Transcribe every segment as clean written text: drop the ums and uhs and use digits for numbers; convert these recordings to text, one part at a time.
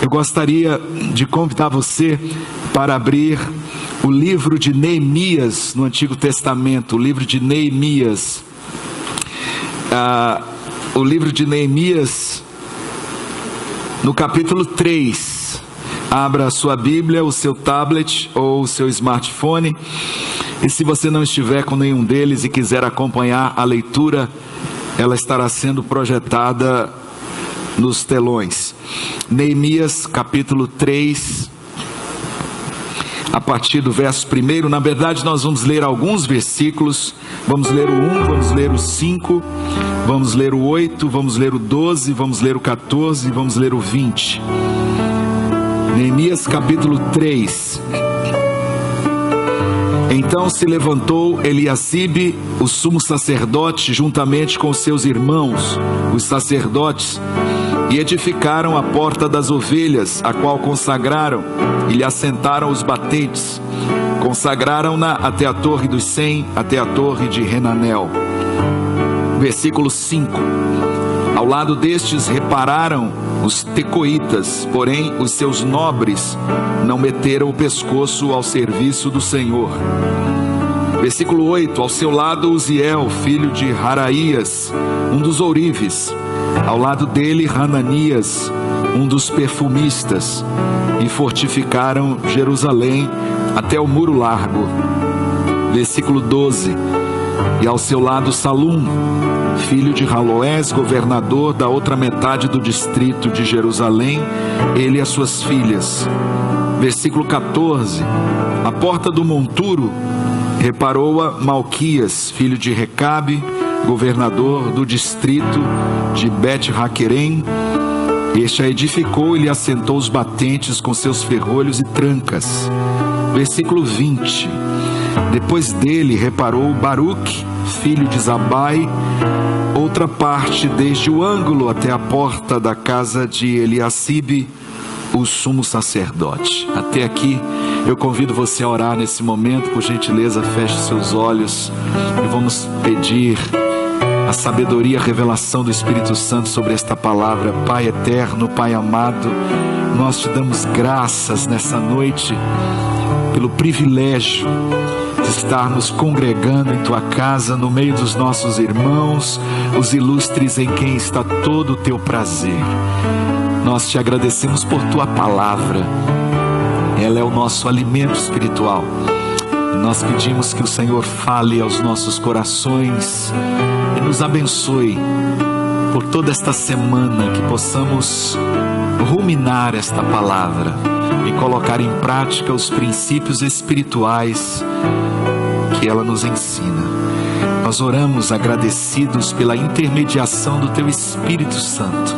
Eu gostaria de convidar você para abrir o livro de Neemias no Antigo Testamento, o livro de Neemias. O livro de Neemias, no capítulo 3. Abra a sua Bíblia, o seu tablet ou o seu smartphone. E se você não estiver com nenhum deles e quiser acompanhar a leitura, ela estará sendo projetada nos telões. Neemias capítulo 3, a partir do verso 1. Na verdade nós vamos ler alguns versículos. Vamos ler o 1, vamos ler o 5, vamos ler o 8, vamos ler o 12, vamos ler o 14 e vamos ler o 20. Neemias capítulo 3. Então se levantou Eliacibe, o sumo sacerdote, juntamente com seus irmãos, os sacerdotes, e edificaram a porta das ovelhas, a qual consagraram, e lhe assentaram os batentes. Consagraram-na até a torre dos 100, até a torre de Renanel. Versículo 5. Ao lado destes repararam os tecoitas, porém os seus nobres não meteram o pescoço ao serviço do Senhor. Versículo 8. Ao seu lado Uziel, filho de Haraías, um dos ourives. Ao lado dele Hananias, um dos perfumistas. E fortificaram Jerusalém até o muro largo. Versículo 12. E ao seu lado Salum, filho de Haloés, governador da outra metade do distrito de Jerusalém, ele e as suas filhas. Versículo 14. A porta do monturo reparou-a Malquias, filho de Recabe, governador do distrito de Bet-Raquerem. Este a edificou e lhe assentou os batentes com seus ferrolhos e trancas. Versículo 20. Depois dele reparou Baruque, filho de Zabai, outra parte desde o ângulo até a porta da casa de Eliacibe, o sumo sacerdote. Até aqui eu convido você a orar nesse momento. Por gentileza, feche seus olhos e vamos pedir a sabedoria, a revelação do Espírito Santo sobre esta palavra. Pai eterno, Pai amado, nós te damos graças nessa noite pelo privilégio de estar nos congregando em tua casa, no meio dos nossos irmãos, os ilustres em quem está todo o teu prazer. Nós te agradecemos por tua palavra. Ela é o nosso alimento espiritual. Nós pedimos que o Senhor fale aos nossos corações e nos abençoe por toda esta semana, que possamos ruminar esta palavra e colocar em prática os princípios espirituais que ela nos ensina. Nós oramos agradecidos pela intermediação do teu Espírito Santo.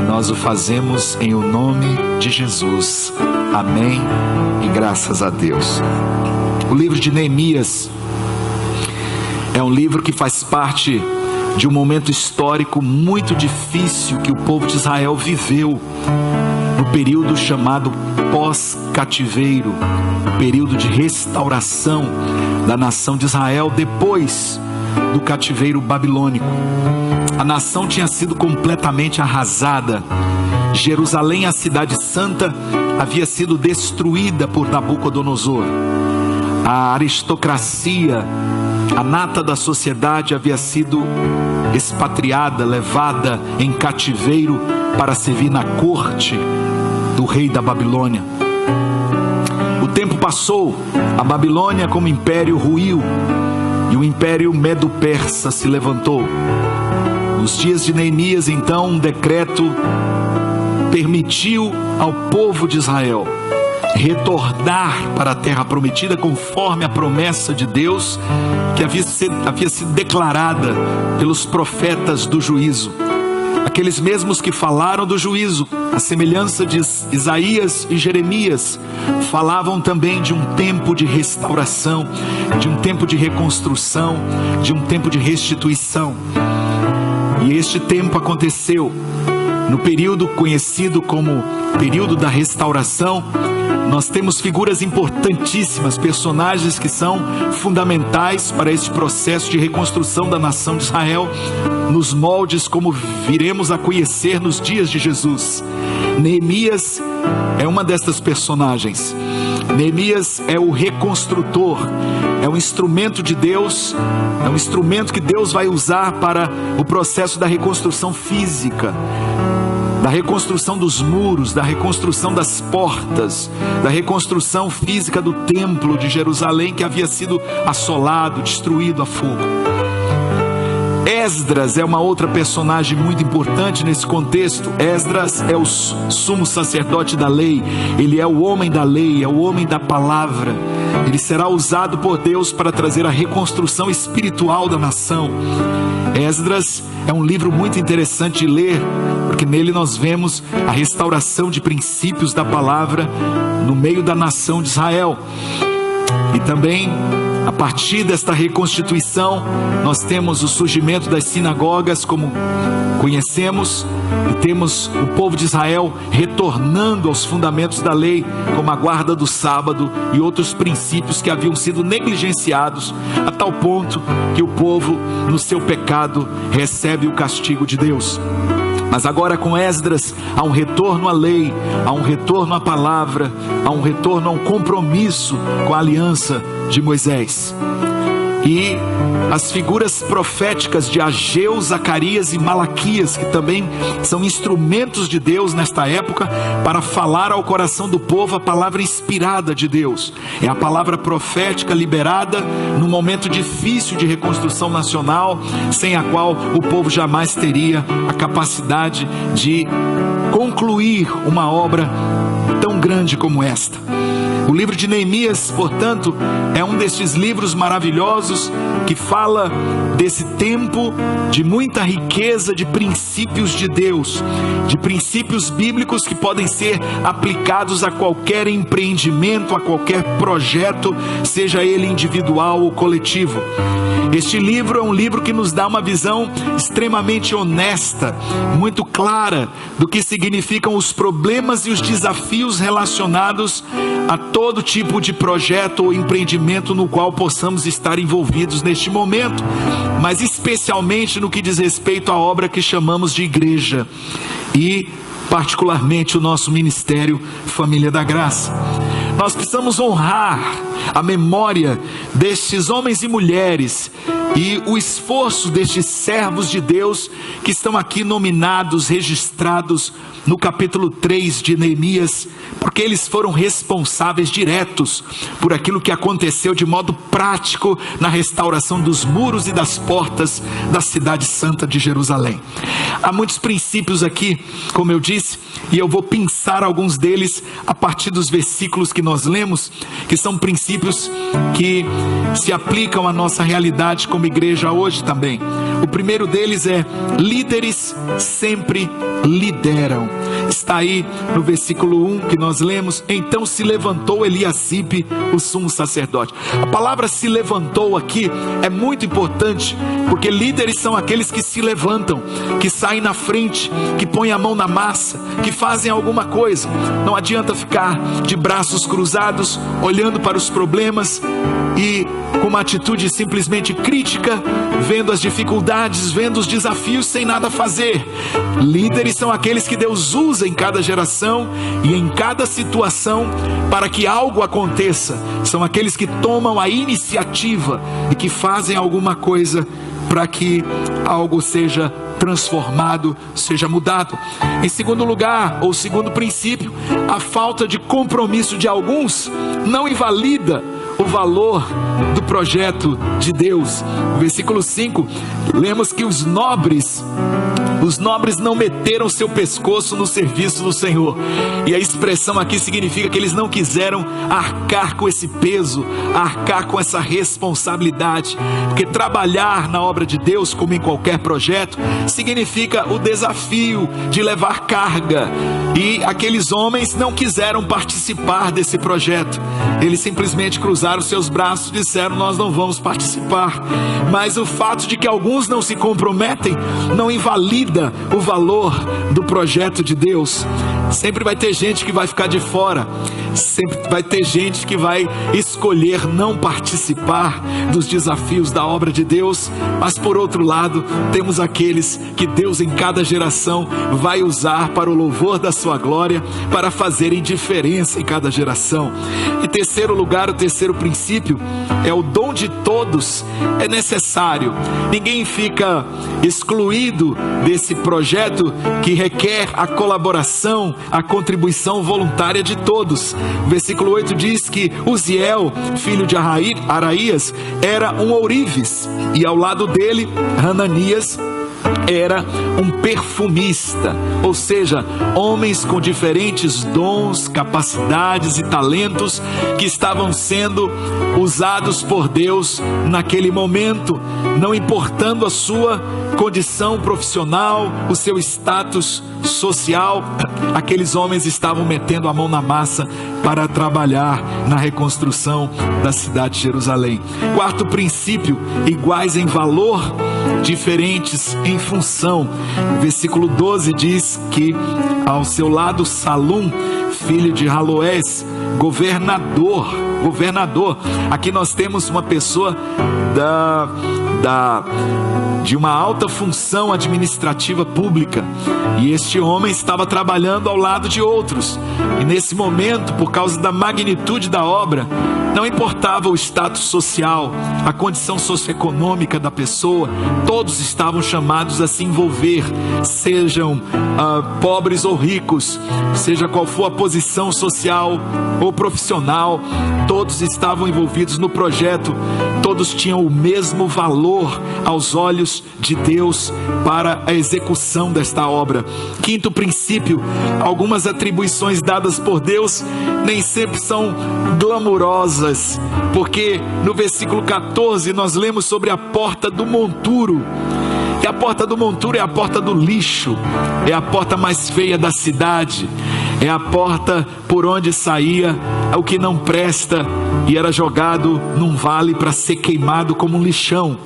Nós o fazemos em o nome de Jesus. Amém e graças a Deus. O livro de Neemias é um livro que faz parte de um momento histórico muito difícil que o povo de Israel viveu, no período chamado pós-cativeiro, o período de restauração da nação de Israel depois do cativeiro babilônico. A nação tinha sido completamente arrasada. Jerusalém, a cidade santa, havia sido destruída por Nabucodonosor. A aristocracia, a nata da sociedade, havia sido expatriada, levada em cativeiro para servir na corte do rei da Babilônia. O tempo passou, a Babilônia como império ruiu e o império medo-persa se levantou. Nos dias de Neemias, então, um decreto permitiu ao povo de Israel retornar para a terra prometida, conforme a promessa de Deus que havia sido declarada pelos profetas do juízo. Aqueles mesmos que falaram do juízo, a semelhança de Isaías e Jeremias, falavam também de um tempo de restauração, de um tempo de reconstrução, de um tempo de restituição. E este tempo aconteceu no período conhecido como período da restauração. Nós temos figuras importantíssimas, personagens que são fundamentais para este processo de reconstrução da nação de Israel, nos moldes como viremos a conhecer nos dias de Jesus. Neemias é uma dessas personagens. Neemias é o reconstrutor, é um instrumento de Deus, é um instrumento que Deus vai usar para o processo da reconstrução física, da reconstrução dos muros, da reconstrução das portas, da reconstrução física do templo de Jerusalém, que havia sido assolado, destruído a fogo. Esdras é uma outra personagem muito importante nesse contexto. Esdras é o sumo sacerdote da lei, ele é o homem da lei, é o homem da palavra. Ele será usado por Deus para trazer a reconstrução espiritual da nação. Esdras é um livro muito interessante de ler, porque nele nós vemos a restauração de princípios da palavra no meio da nação de Israel. E também, a partir desta reconstituição, nós temos o surgimento das sinagogas, como conhecemos, e temos o povo de Israel retornando aos fundamentos da lei, como a guarda do sábado e outros princípios que haviam sido negligenciados, a tal ponto que o povo, no seu pecado, recebe o castigo de Deus. Mas agora com Esdras, há um retorno à lei, há um retorno à palavra, há um retorno a um compromisso com a aliança de Moisés. E as figuras proféticas de Ageu, Zacarias e Malaquias, que também são instrumentos de Deus nesta época, para falar ao coração do povo a palavra inspirada de Deus. É a palavra profética liberada num momento difícil de reconstrução nacional, sem a qual o povo jamais teria a capacidade de concluir uma obra tão grande como esta. O livro de Neemias, portanto, é um destes livros maravilhosos que fala desse tempo de muita riqueza de princípios de Deus, de princípios bíblicos que podem ser aplicados a qualquer empreendimento, a qualquer projeto, seja ele individual ou coletivo. Este livro é um livro que nos dá uma visão extremamente honesta, muito clara do que significam os problemas e os desafios relacionados a todo tipo de projeto ou empreendimento no qual possamos estar envolvidos neste momento, mas especialmente no que diz respeito à obra que chamamos de igreja e particularmente o nosso ministério Família da Graça. Nós precisamos honrar a memória destes homens e mulheres e o esforço destes servos de Deus que estão aqui nominados, registrados no capítulo 3 de Neemias, porque eles foram responsáveis diretos por aquilo que aconteceu de modo prático na restauração dos muros e das portas da cidade santa de Jerusalém. Há muitos princípios aqui, como eu disse, e eu vou pensar alguns deles a partir dos versículos que nós lemos, que são princípios que se aplicam à nossa realidade como igreja hoje também. O primeiro deles é: líderes sempre lideram. Está aí no versículo 1 que nós lemos: então se levantou Eliasibe, o sumo sacerdote. A palavra se levantou aqui é muito importante, porque líderes são aqueles que se levantam, que saem na frente, que põem a mão na massa, que fazem alguma coisa. Não adianta ficar de braços cruzados, olhando para os problemas e com uma atitude simplesmente crítica, vendo as dificuldades, vendo os desafios sem nada fazer. Líderes são aqueles que Deus usa em cada geração e em cada situação para que algo aconteça. São aqueles que tomam a iniciativa e que fazem alguma coisa para que algo seja transformado, seja mudado. Em segundo lugar, ou segundo princípio, a falta de compromisso de alguns não invalida o valor do projeto de Deus. No versículo 5, lemos que os nobres não meteram seu pescoço no serviço do Senhor. E a expressão aqui significa que eles não quiseram arcar com esse peso, arcar com essa responsabilidade. Porque trabalhar na obra de Deus, como em qualquer projeto, significa o desafio de levar carga. E aqueles homens não quiseram participar desse projeto. Eles simplesmente cruzaram seus braços e disseram: nós não vamos participar. Mas o fato de que alguns não se comprometem não invalida o valor do projeto de Deus. Sempre vai ter gente que vai ficar de fora. Sempre vai ter gente que vai escolher não participar dos desafios da obra de Deus. Mas por outro lado, temos aqueles que Deus em cada geração vai usar para o louvor da sua glória, para fazerem diferença em cada geração. Em terceiro lugar, o terceiro princípio é o dom de todos é necessário. Ninguém fica excluído desse projeto que requer a colaboração, a contribuição voluntária de todos. O versículo 8 diz que Uziel, filho de Araías, era um ourives, e ao lado dele, Hananias era um perfumista, ou seja, homens com diferentes dons, capacidades e talentos que estavam sendo usados por Deus naquele momento, não importando a sua condição profissional, o seu status social. Aqueles homens estavam metendo a mão na massa para trabalhar na reconstrução da cidade de Jerusalém. Quarto princípio: iguais em valor, diferentes em função. O versículo 12 diz que ao seu lado Salum, filho de Haloés, governador. Aqui nós temos uma pessoa de uma alta função administrativa pública, e este homem estava trabalhando ao lado de outros, e nesse momento, por causa da magnitude da obra, não importava o status social, a condição socioeconômica da pessoa, todos estavam chamados a se envolver, sejam pobres ou ricos, seja qual for a posição social ou profissional, todos estavam envolvidos no projeto, todos tinham o mesmo valor aos olhos de Deus para a execução desta obra. Quinto princípio: algumas atribuições dadas por Deus nem sempre são glamourosas, porque no versículo 14 nós lemos sobre a porta do monturo. E a porta do monturo é a porta do lixo, é a porta mais feia da cidade, é a porta por onde saía o que não presta e era jogado num vale para ser queimado como um lixão.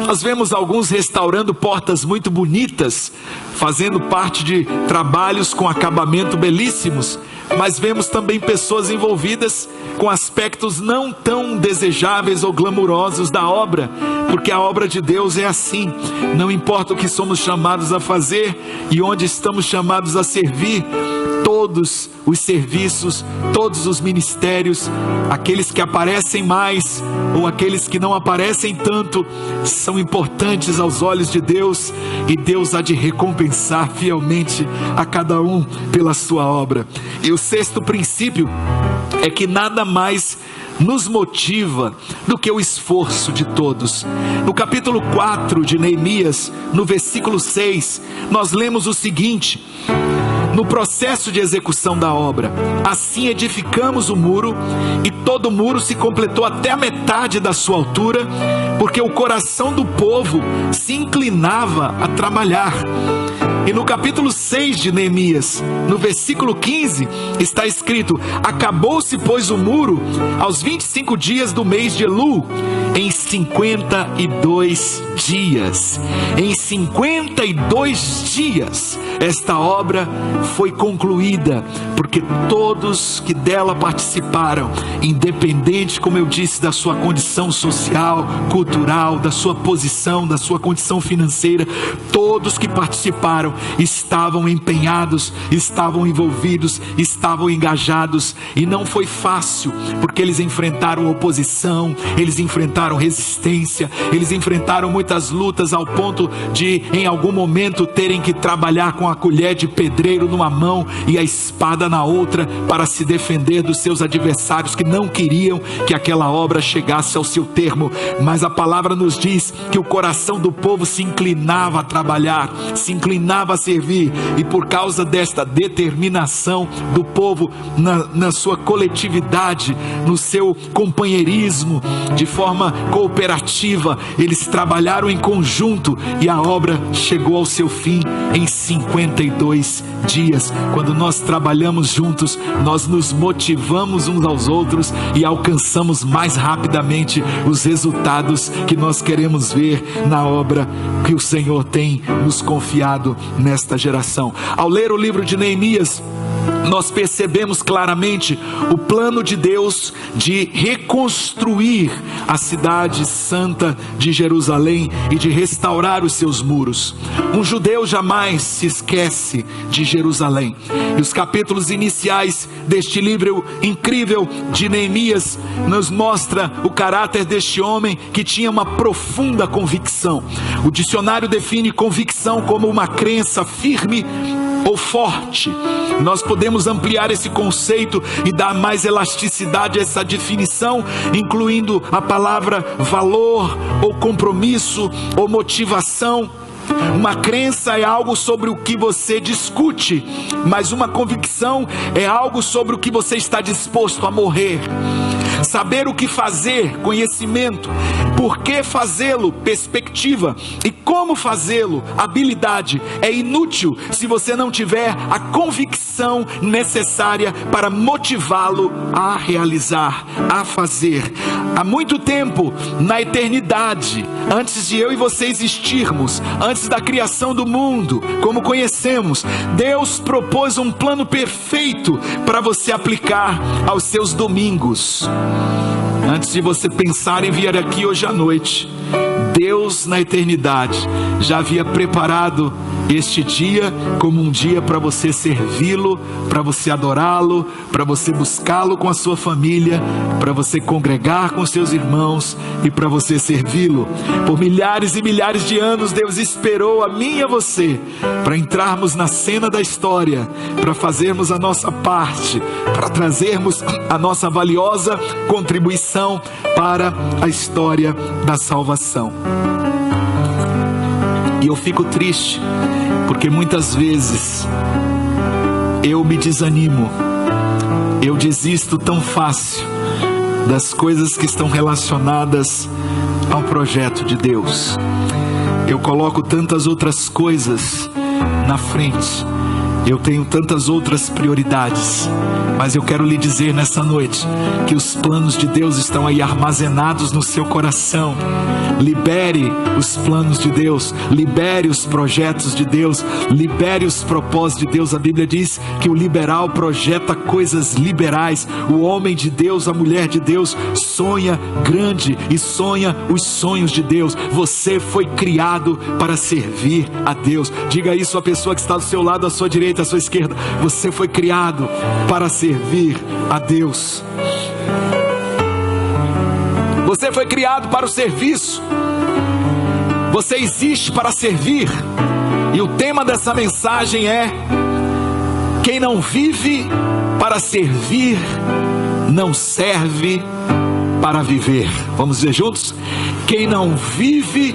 Nós vemos alguns restaurando portas muito bonitas, fazendo parte de trabalhos com acabamento belíssimos, mas vemos também pessoas envolvidas com aspectos não tão desejáveis ou glamurosos da obra, porque a obra de Deus é assim. Não importa o que somos chamados a fazer e onde estamos chamados a servir, todos os serviços, todos os ministérios, aqueles que aparecem mais ou aqueles que não aparecem tanto, são importantes aos olhos de Deus, e Deus há de recompensar fielmente a cada um pela sua obra. E o sexto princípio é que nada mais nos motiva do que o esforço de todos. No capítulo 4 de Neemias, no versículo 6, nós lemos o seguinte: no processo de execução da obra, assim edificamos o muro, e todo o muro se completou até a metade da sua altura, porque o coração do povo se inclinava a trabalhar. E no capítulo 6 de Neemias, no versículo 15, está escrito: acabou-se, pois, o muro aos 25 dias do mês de Elul, em 52 dias. Em 52 dias, esta obra foi concluída, porque todos que dela participaram, independente, como eu disse, da sua condição social, cultural, da sua posição, da sua condição financeira, todos que participaram estavam empenhados, estavam envolvidos, estavam engajados, e não foi fácil, porque eles enfrentaram oposição, eles enfrentaram resistência, eles enfrentaram muitas lutas, ao ponto de em algum momento terem que trabalhar com a colher de pedreiro numa mão e a espada na outra, para se defender dos seus adversários que não queriam que aquela obra chegasse ao seu termo. Mas a palavra nos diz que o coração do povo se inclinava a trabalhar, se inclinava a servir, e por causa desta determinação do povo na sua coletividade, no seu companheirismo, de forma cooperativa, eles trabalharam em conjunto, e a obra chegou ao seu fim em 52 dias. Quando nós trabalhamos juntos, nós nos motivamos uns aos outros e alcançamos mais rapidamente os resultados que nós queremos ver na obra que o Senhor tem nos confiado nesta geração. Ao ler o livro de Neemias, nós percebemos claramente o plano de Deus de reconstruir a cidade santa de Jerusalém e de restaurar os seus muros. Um judeu jamais se esquece de Jerusalém. E os capítulos iniciais deste livro incrível de Neemias nos mostra o caráter deste homem que tinha uma profunda convicção. O dicionário define convicção como uma crença firme ou forte. Nós podemos ampliar esse conceito e dar mais elasticidade a essa definição, incluindo a palavra valor, ou compromisso, ou motivação. Uma crença é algo sobre o que você discute, mas uma convicção é algo sobre o que você está disposto a morrer. Saber o que fazer, conhecimento. Por que fazê-lo, perspectiva. E como fazê-lo, habilidade. É inútil se você não tiver a convicção necessária para motivá-lo a realizar, a fazer. Há muito tempo, na eternidade, antes de eu e você existirmos, antes da criação do mundo, como conhecemos, Deus propôs um plano perfeito para você aplicar aos seus domingos. Antes de você pensar em vir aqui hoje à noite, Deus na eternidade já havia preparado este dia como um dia para você servi-lo, para você adorá-lo, para você buscá-lo com a sua família, para você congregar com seus irmãos e para você servi-lo. Por milhares e milhares de anos Deus esperou a mim e a você para entrarmos na cena da história, para fazermos a nossa parte, para trazermos a nossa valiosa contribuição para a história da salvação. E eu fico triste, porque muitas vezes eu me desanimo, eu desisto tão fácil das coisas que estão relacionadas ao projeto de Deus. Eu coloco tantas outras coisas na frente, eu tenho tantas outras prioridades, mas eu quero lhe dizer nessa noite que os planos de Deus estão aí armazenados no seu coração. Libere os planos de Deus, libere os projetos de Deus, libere os propósitos de Deus. A Bíblia diz que o liberal projeta coisas liberais. O homem de Deus, a mulher de Deus sonha grande e sonha os sonhos de Deus. Você foi criado para servir a Deus. Diga isso à pessoa que está do seu lado, à sua direita, à sua esquerda. Você foi criado para servir a Deus. Você foi criado para o serviço. Você existe para servir. E o tema dessa mensagem é: quem não vive para servir, não serve para viver. Vamos dizer juntos? Quem não vive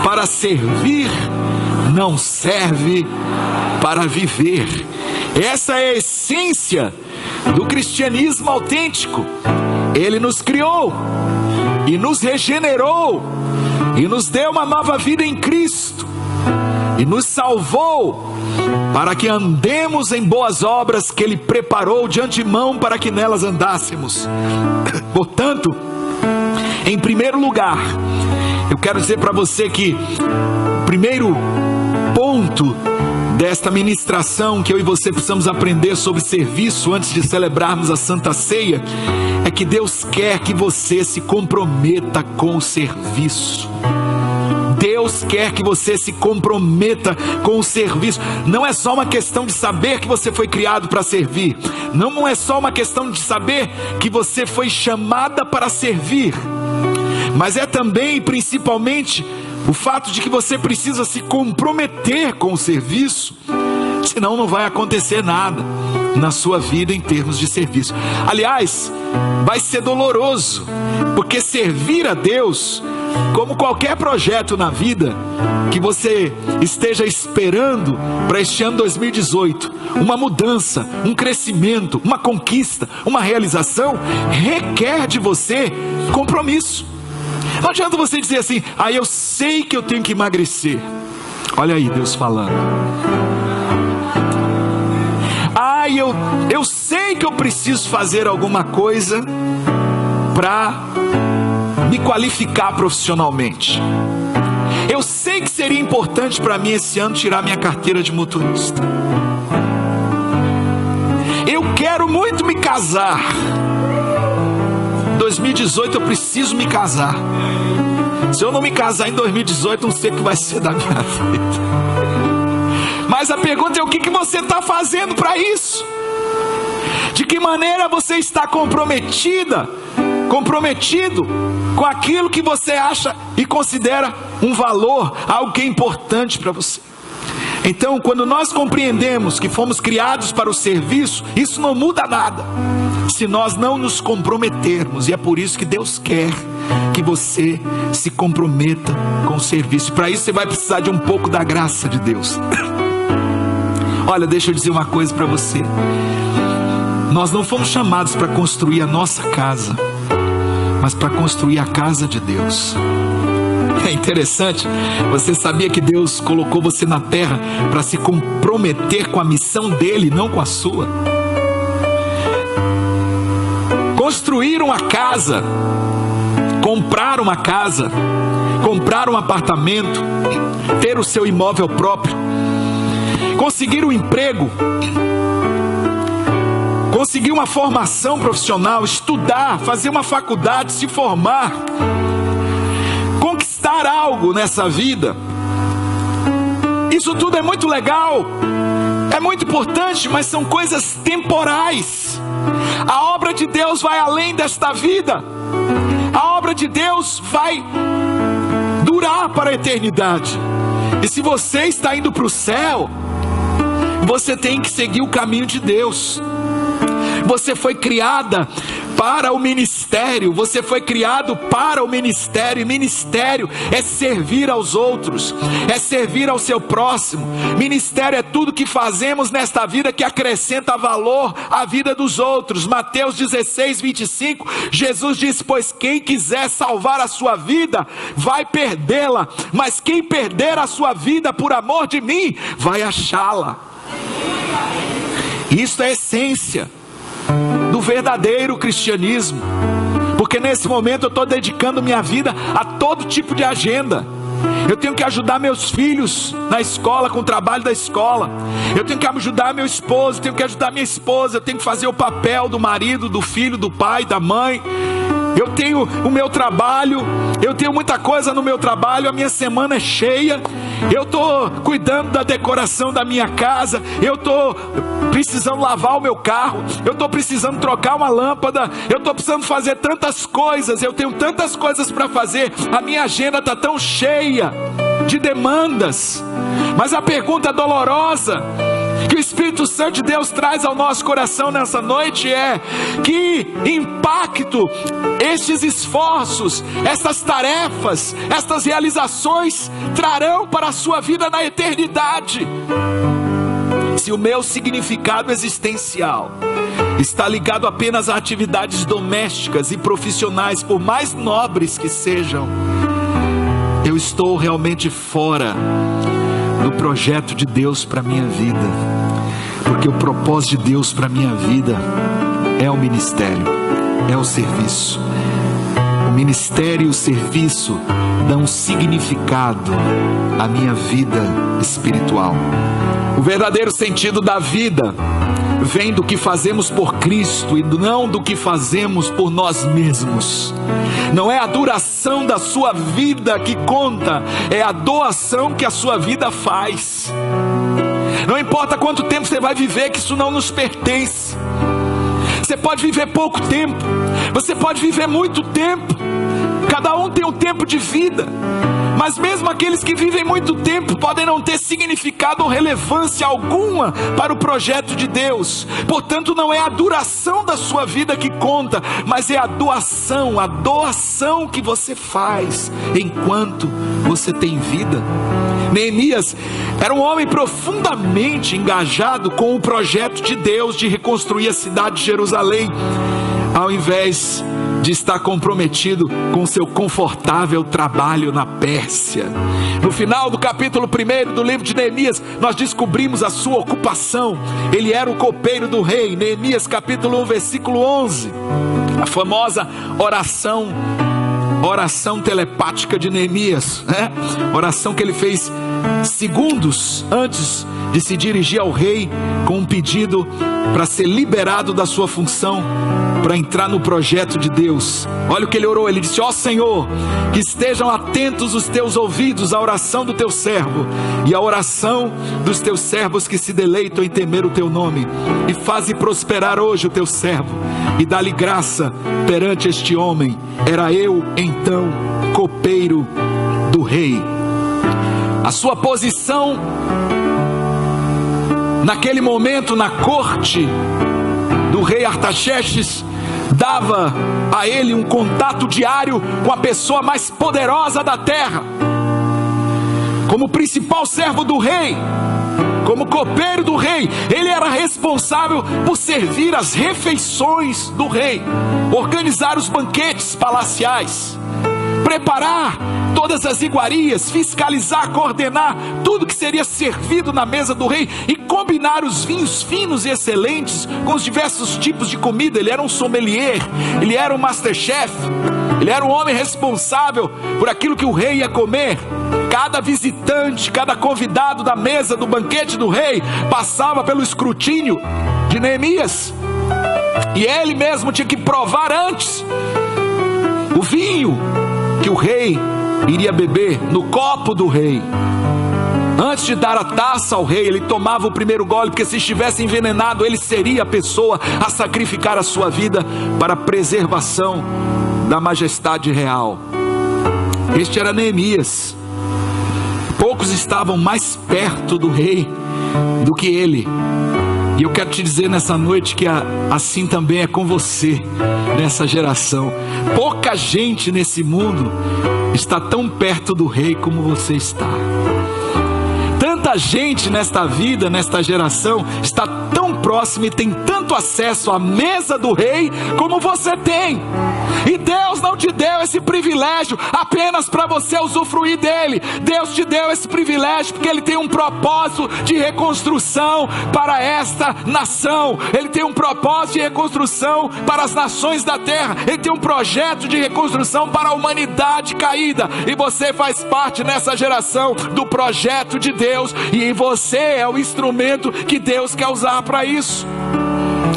para servir, não serve para viver. Essa é a essência do cristianismo autêntico. Ele nos criou e nos regenerou e nos deu uma nova vida em Cristo e nos salvou para que andemos em boas obras que Ele preparou de antemão para que nelas andássemos. Portanto, em primeiro lugar, eu quero dizer para você que o primeiro ponto desta ministração que eu e você precisamos aprender sobre serviço antes de celebrarmos a Santa Ceia é que Deus quer que você se comprometa com o serviço. Deus quer que você se comprometa com o serviço. Não é só uma questão de saber que você foi criado para servir. Não é só uma questão de saber que você foi chamada para servir. Mas é também e principalmente o fato de que você precisa se comprometer com o serviço. Senão não vai acontecer nada na sua vida em termos de serviço. Aliás, vai ser doloroso, porque servir a Deus, como qualquer projeto na vida que você esteja esperando para este ano 2018, uma mudança, um crescimento, uma conquista, uma realização, requer de você compromisso. Não adianta você dizer assim: ah, eu sei que eu tenho que emagrecer. Olha aí Deus falando. Ah, eu sei que eu preciso fazer alguma coisa para me qualificar profissionalmente. Eu sei que seria importante para mim esse ano tirar minha carteira de motorista. quero muito me casar. 2018 eu preciso me casar. Se eu não me casar em 2018, não sei o que vai ser da minha vida. Mas a pergunta é: o que você está fazendo para isso? De que maneira você está comprometido com aquilo que você acha e considera um valor, algo que é importante para você? Então, quando nós compreendemos que fomos criados para o serviço, isso não muda nada se nós não nos comprometermos. E é por isso que Deus quer que você se comprometa com o serviço. Para isso você vai precisar de um pouco da graça de Deus. Olha, deixa eu dizer uma coisa para você. Nós não fomos chamados para construir a nossa casa, mas para construir a casa de Deus. É interessante, você sabia que Deus colocou você na terra para se comprometer com a missão dele, não com a sua? Construir uma casa, comprar uma casa, comprar um apartamento, ter o seu imóvel próprio, conseguir um emprego, conseguir uma formação profissional, estudar, fazer uma faculdade, se formar, conquistar algo nessa vida. Isso tudo é muito legal, é muito importante, mas são coisas temporais. A obra de Deus vai além desta vida. A obra de Deus vai durar para a eternidade. E se você está indo para o céu, você tem que seguir o caminho de Deus. Você foi criada para o ministério, você foi criado para o ministério, e ministério é servir aos outros, é servir ao seu próximo. Ministério é tudo que fazemos nesta vida que acrescenta valor à vida dos outros. Mateus 16, 25, Jesus diz: pois quem quiser salvar a sua vida, vai perdê-la, mas quem perder a sua vida por amor de mim, vai achá-la. Isso é a essência do verdadeiro cristianismo, porque nesse momento eu estou dedicando minha vida a todo tipo de agenda. Eu tenho que ajudar meus filhos na escola, com o trabalho da escola. Eu tenho que ajudar meu esposo, tenho que ajudar minha esposa. Eu tenho que fazer o papel do marido, do filho, do pai, da mãe. Eu tenho o meu trabalho, eu tenho muita coisa no meu trabalho, a minha semana é cheia. Eu estou cuidando da decoração da minha casa, eu estou precisando lavar o meu carro, eu estou precisando trocar uma lâmpada, eu estou precisando fazer tantas coisas, eu tenho tantas coisas para fazer, a minha agenda está tão cheia de demandas. Mas a pergunta dolorosa que o Espírito Santo de Deus traz ao nosso coração nessa noite é: que impacto estes esforços, estas tarefas, estas realizações trarão para a sua vida na eternidade? Se o meu significado existencial está ligado apenas a atividades domésticas e profissionais, por mais nobres que sejam, eu estou realmente fora do projeto de Deus para a minha vida, porque o propósito de Deus para a minha vida é o ministério, é o serviço. O ministério e o serviço dão significado à minha vida espiritual. O verdadeiro sentido da vida vem do que fazemos por Cristo e não do que fazemos por nós mesmos. Não é a duração da sua vida que conta, é a doação que a sua vida faz. Não importa quanto tempo você vai viver, que isso não nos pertence. Você pode viver pouco tempo, você pode viver muito tempo. Cada um tem um tempo de vida, mas mesmo aqueles que vivem muito tempo podem não ter significado ou relevância alguma para o projeto de Deus. Portanto, não é a duração da sua vida que conta, mas é a doação que você faz enquanto você tem vida. Neemias era um homem profundamente engajado com o projeto de Deus de reconstruir a cidade de Jerusalém, ao invés de estar comprometido com seu confortável trabalho na Pérsia. No final do capítulo 1 do livro de Neemias, nós descobrimos a sua ocupação. Ele era o copeiro do rei. Neemias capítulo 1, versículo 11. A famosa oração telepática de Neemias, né? Oração que ele fez segundos antes de se dirigir ao rei com um pedido para ser liberado da sua função, para entrar no projeto de Deus. Olha o que ele orou, ele disse: ó Senhor, que estejam atentos os teus ouvidos à oração do teu servo e à oração dos teus servos que se deleitam em temer o teu nome, e faze prosperar hoje o teu servo, e dá-lhe graça perante este homem. Era eu então copeiro do rei. A sua posição naquele momento na corte do rei Artaxerxes dava a ele um contato diário com a pessoa mais poderosa da terra. Como principal servo do rei, como copeiro do rei, ele era responsável por servir as refeições do rei, organizar os banquetes palaciais, preparar todas as iguarias, fiscalizar, coordenar tudo que seria servido na mesa do rei e combinar os vinhos finos e excelentes com os diversos tipos de comida. Ele era um sommelier, ele era um masterchef, ele era um homem responsável por aquilo que o rei ia comer. Cada visitante, cada convidado da mesa do banquete do rei passava pelo escrutínio de Neemias, e ele mesmo tinha que provar antes o vinho que o rei iria beber no copo do rei. Antes de dar a taça ao rei, ele tomava o primeiro gole, porque se estivesse envenenado, ele seria a pessoa a sacrificar a sua vida para a preservação da majestade real. Este era Neemias. Poucos estavam mais perto do rei do que ele. E eu quero te dizer nessa noite que assim também é com você nessa geração. Pouca gente nesse mundo está tão perto do rei como você está. Tanta gente nesta vida, nesta geração, está tão próxima e tem tanto acesso à mesa do rei como você tem. E Deus não te deu esse privilégio apenas para você usufruir dele. Deus te deu esse privilégio porque Ele tem um propósito de reconstrução para esta nação. Ele tem um propósito de reconstrução para as nações da terra. Ele tem um projeto de reconstrução para a humanidade caída. E você faz parte nessa geração do projeto de Deus. E você é o instrumento que Deus quer usar para isso.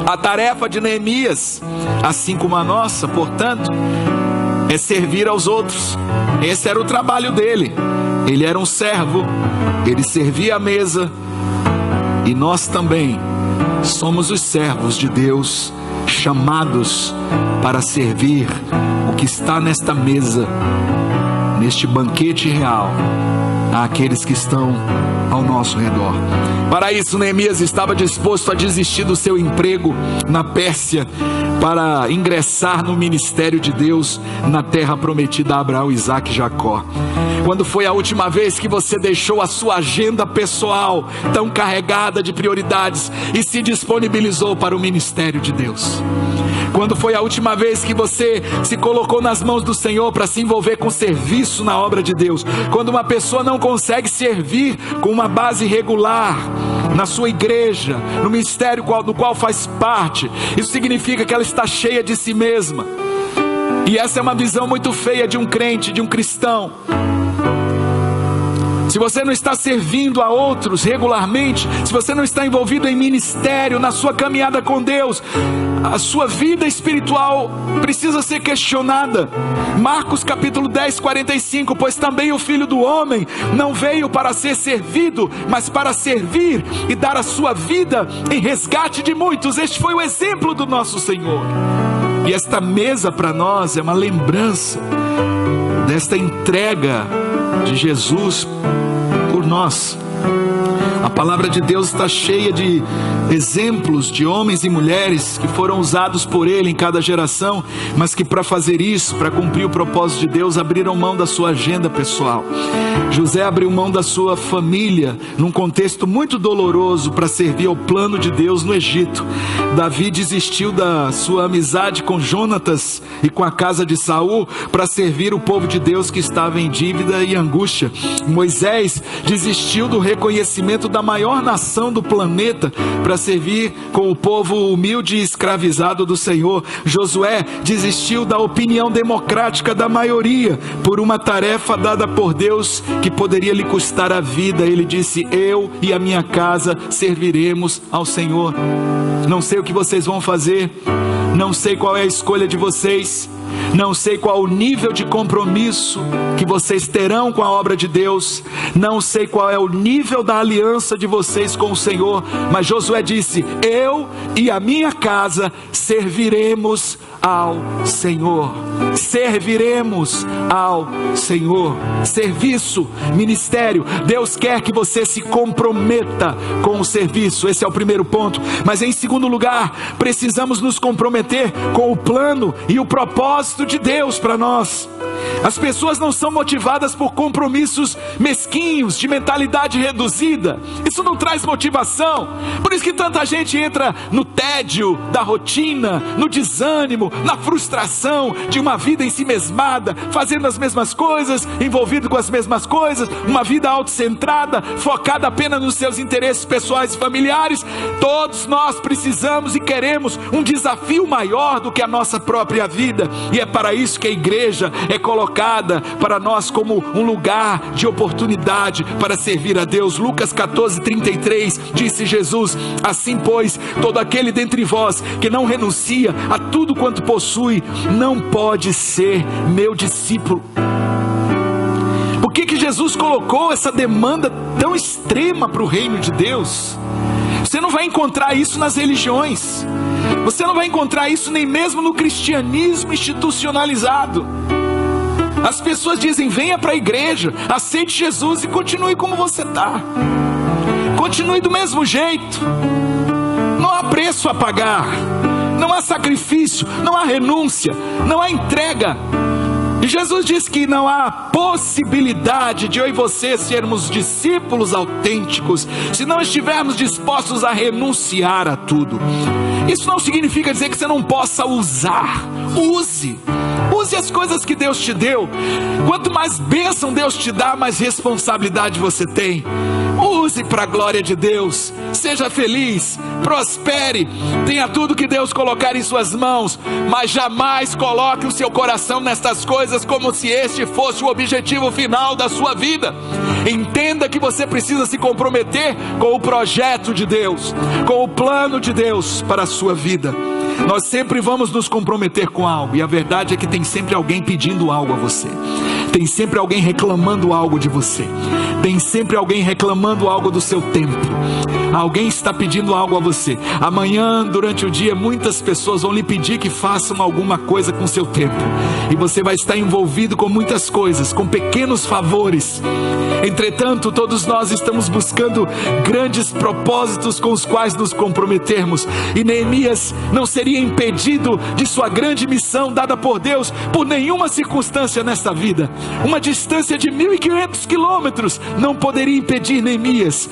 A tarefa de Neemias, assim como a nossa, portanto, é servir aos outros. Esse era o trabalho dele. Ele era um servo, ele servia a mesa, e nós também somos os servos de Deus, chamados para servir o que está nesta mesa, neste banquete real, àqueles que estão ao nosso redor. Para isso, Neemias estava disposto a desistir do seu emprego na Pérsia para ingressar no ministério de Deus na terra prometida a Abraão, Isaque e Jacó. Quando foi a última vez que você deixou a sua agenda pessoal tão carregada de prioridades e se disponibilizou para o ministério de Deus? Quando foi a última vez que você se colocou nas mãos do Senhor para se envolver com serviço na obra de Deus? Quando uma pessoa não consegue servir com uma base regular na sua igreja, no ministério do qual faz parte, isso significa que ela está cheia de si mesma. E essa é uma visão muito feia de um crente, de um cristão. Se você não está servindo a outros regularmente, se você não está envolvido em ministério, na sua caminhada com Deus, a sua vida espiritual precisa ser questionada. Marcos capítulo 10, 45, pois também o Filho do Homem não veio para ser servido, mas para servir e dar a sua vida em resgate de muitos. Este foi o exemplo do nosso Senhor. E esta mesa para nós é uma lembrança desta entrega de Jesus por nós. A palavra de Deus está cheia de exemplos de homens e mulheres que foram usados por Ele em cada geração, mas que para fazer isso, para cumprir o propósito de Deus, abriram mão da sua agenda pessoal. José abriu mão da sua família num contexto muito doloroso para servir ao plano de Deus no Egito. Davi desistiu da sua amizade com Jonatas e com a casa de Saul para servir o povo de Deus que estava em dívida e angústia. Moisés desistiu do reconhecimento da maior nação do planeta para servir com o povo humilde e escravizado do Senhor. Josué desistiu da opinião democrática da maioria por uma tarefa dada por Deus que poderia lhe custar a vida. Ele disse: eu e a minha casa serviremos ao Senhor. Não sei o que vocês vão fazer, não sei qual é a escolha de vocês, não sei qual o nível de compromisso que vocês terão com a obra de Deus, não sei qual é o nível da aliança de vocês com o Senhor, mas Josué disse: eu e a minha casa serviremos ao Senhor. Serviremos ao Senhor. Serviço, ministério. Deus quer que você se comprometa com o serviço. Esse é o primeiro ponto. Mas em segundo lugar, precisamos nos comprometer com o plano e o propósito de Deus para nós. As pessoas não são motivadas por compromissos mesquinhos, de mentalidade reduzida. Isso não traz motivação. Por isso que tanta gente entra no tédio da rotina, no desânimo, na frustração de uma vida ensimesmada, fazendo as mesmas coisas, envolvido com as mesmas coisas, uma vida autocentrada, focada apenas nos seus interesses pessoais e familiares. Todos nós precisamos e queremos um desafio maior do que a nossa própria vida, e é para isso que a igreja é colocada para nós como um lugar de oportunidade para servir a Deus. Lucas 14:33 disse Jesus: assim pois, todo aquele dentre vós que não renuncia a tudo quanto possui, não pode ser meu discípulo. Por que Jesus colocou essa demanda tão extrema para o reino de Deus? Você não vai encontrar isso nas religiões, você não vai encontrar isso nem mesmo no cristianismo institucionalizado. As pessoas dizem: venha para a igreja, aceite Jesus e continue como você está, continue do mesmo jeito. Não há preço a pagar, não há sacrifício, não há renúncia, não há entrega. E Jesus diz que não há possibilidade de eu e você sermos discípulos autênticos se não estivermos dispostos a renunciar a tudo. Isso não significa dizer que você não possa usar. Use as coisas que Deus te deu. Quanto mais bênção Deus te dá, mais responsabilidade você tem. Use para a glória de Deus. Seja feliz, prospere, tenha tudo que Deus colocar em suas mãos, mas jamais coloque o seu coração nestas coisas como se este fosse o objetivo final da sua vida. Entenda que você precisa se comprometer com o projeto de Deus, com o plano de Deus para a sua vida. Nós sempre vamos nos comprometer com algo, e a verdade é que tem sempre alguém pedindo algo a você, tem sempre alguém reclamando algo de você, tem sempre alguém reclamando algo do seu tempo. Alguém está pedindo algo a você. Amanhã, durante o dia, muitas pessoas vão lhe pedir que façam alguma coisa com o seu tempo, e você vai estar envolvido com muitas coisas, com pequenos favores. Entretanto, todos nós estamos buscando grandes propósitos com os quais nos comprometermos, e Neemias não seria impedido de sua grande missão dada por Deus por nenhuma circunstância nesta vida. Uma distância de 1.500 quilômetros não poderia impedir Neemias.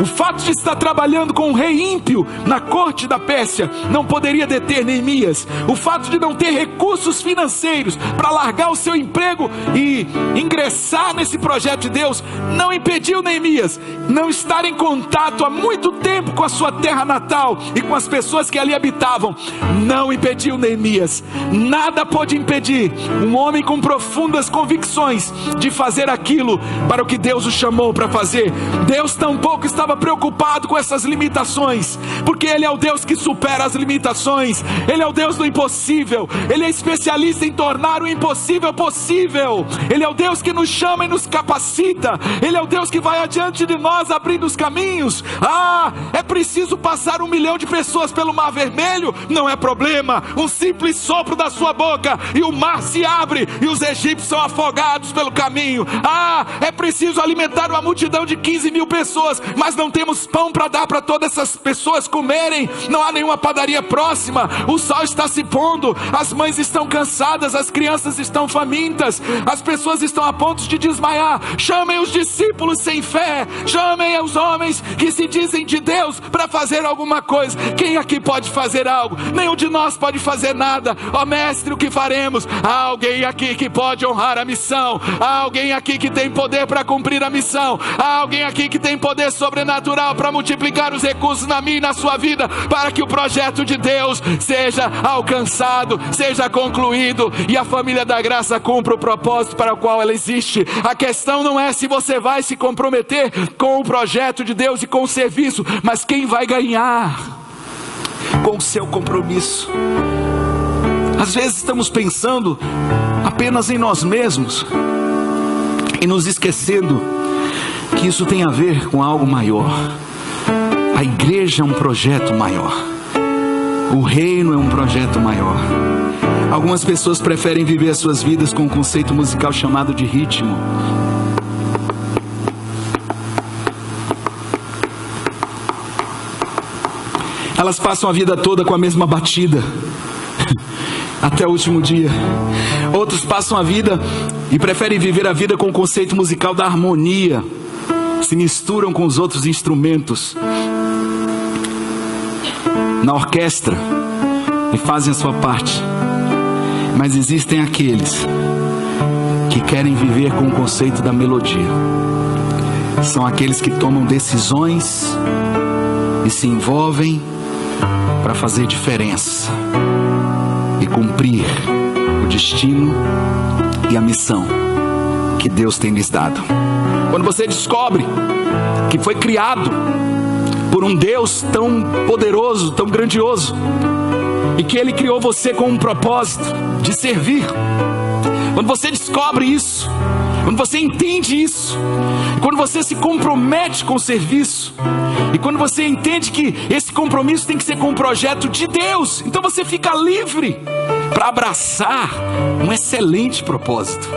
O fato de estar trabalhando com um rei ímpio na corte da Pérsia não poderia deter Neemias. O fato de não ter recursos financeiros para largar o seu emprego e ingressar nesse projeto de Deus não impediu Neemias. Não estar em contato há muito tempo com a sua terra natal e com as pessoas que ali habitavam não impediu Neemias. Nada pode impedir um homem com profundas convicções de fazer aquilo para o que Deus o chamou para fazer. Deus tampouco estava preocupado com essas limitações, porque Ele é o Deus que supera as limitações. Ele é o Deus do impossível. Ele é especialista em tornar o impossível possível. Ele é o Deus que nos chama e nos capacita. Ele é o Deus que vai adiante de nós abrindo os caminhos. É preciso passar 1 milhão de pessoas pelo Mar Vermelho? Não é problema. Um simples sopro da sua boca e o mar se abre e os egípcios são afogados pelo caminho. É preciso alimentar uma multidão de 15 mil pessoas, mas não temos pão para dar para todas essas pessoas comerem. Não há nenhuma padaria próxima. O sol está se pondo, as mães estão cansadas, as crianças estão famintas, as pessoas estão a ponto de desmaiar. Chamem os discípulos sem fé, chamem os homens que se dizem de Deus para fazer alguma coisa. Quem aqui pode fazer algo? Nenhum de nós pode fazer nada. Mestre, o que faremos? Há alguém aqui que pode honrar a missão. Há alguém aqui que tem poder para cumprir a missão. Há alguém aqui que tem poder sobrenatural sobrenatural para multiplicar os recursos na minha e na sua vida, para que o projeto de Deus seja alcançado, seja concluído e a família da graça cumpra o propósito para o qual ela existe. A questão não é se você vai se comprometer com o projeto de Deus e com o serviço, mas quem vai ganhar com o seu compromisso. Às vezes estamos pensando apenas em nós mesmos e nos esquecendo que isso tem a ver com algo maior. A igreja é um projeto maior, o reino é um projeto maior. Algumas pessoas preferem viver as suas vidas com um conceito musical chamado de ritmo. Elas passam a vida toda com a mesma batida, até o último dia. Outros passam a vida e preferem viver a vida com o conceito musical da harmonia. Se misturam com os outros instrumentos na orquestra e fazem a sua parte. Mas existem aqueles que querem viver com o conceito da melodia. São aqueles que tomam decisões e se envolvem para fazer diferença e cumprir o destino e a missão que Deus tem lhes dado. Quando você descobre que foi criado por um Deus tão poderoso, tão grandioso, e que Ele criou você com um propósito de servir, quando você descobre isso, quando você entende isso, quando você se compromete com o serviço, e quando você entende que esse compromisso tem que ser com o projeto de Deus, então você fica livre para abraçar um excelente propósito.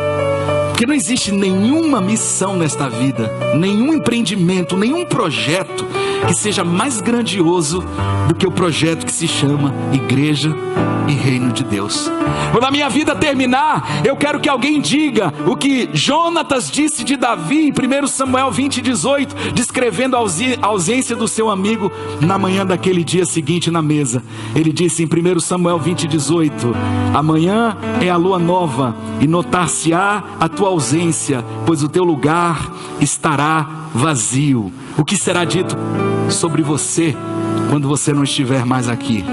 Porque não existe nenhuma missão nesta vida, nenhum empreendimento, nenhum projeto que seja mais grandioso do que o projeto que se chama Igreja e Reino de Deus. Quando a minha vida terminar, eu quero que alguém diga o que Jonatas disse de Davi em 1 Samuel 20:18, descrevendo a ausência do seu amigo na manhã daquele dia seguinte na mesa. Ele disse em 1 Samuel 20:18: amanhã é a lua nova e notar-se-á a tua ausência, pois o teu lugar estará vazio. O que será dito sobre você quando você não estiver mais aqui?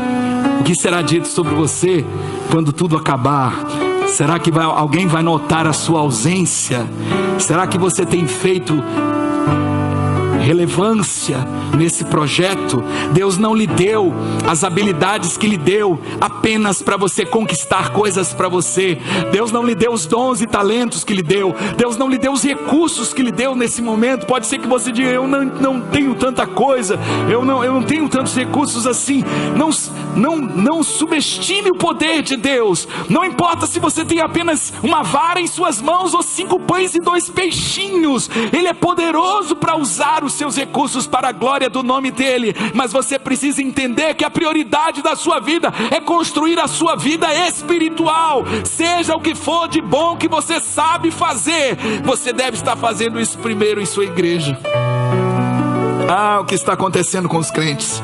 O que será dito sobre você quando tudo acabar? Será que alguém vai notar a sua ausência? Será que você tem feito relevância nesse projeto? Deus não lhe deu as habilidades que lhe deu apenas para você conquistar coisas para você. Deus não lhe deu os dons e talentos que lhe deu. Deus não lhe deu os recursos que lhe deu nesse momento. Pode ser que você diga: eu não tenho tanta coisa, eu não tenho tantos recursos assim. Não subestime o poder de Deus. Não importa se você tem apenas uma vara em suas mãos ou 5 pães e 2 peixinhos. Ele é poderoso para usar os seus recursos para a glória do nome dele. Mas você precisa entender que a prioridade da sua vida é construir a sua vida espiritual. Seja o que for de bom que você sabe fazer, você deve estar fazendo isso primeiro em sua igreja. O que está acontecendo com os crentes?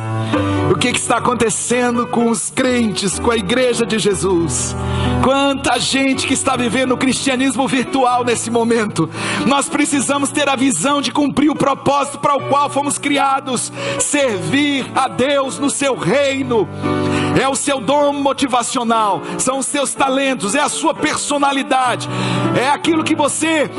O que está acontecendo com os crentes, com a igreja de Jesus? Quanta gente que está vivendo o cristianismo virtual nesse momento. Nós precisamos ter a visão de cumprir o propósito para o qual fomos criados: servir a Deus no seu reino. É o seu dom motivacional, são os seus talentos, é a sua personalidade, é aquilo que você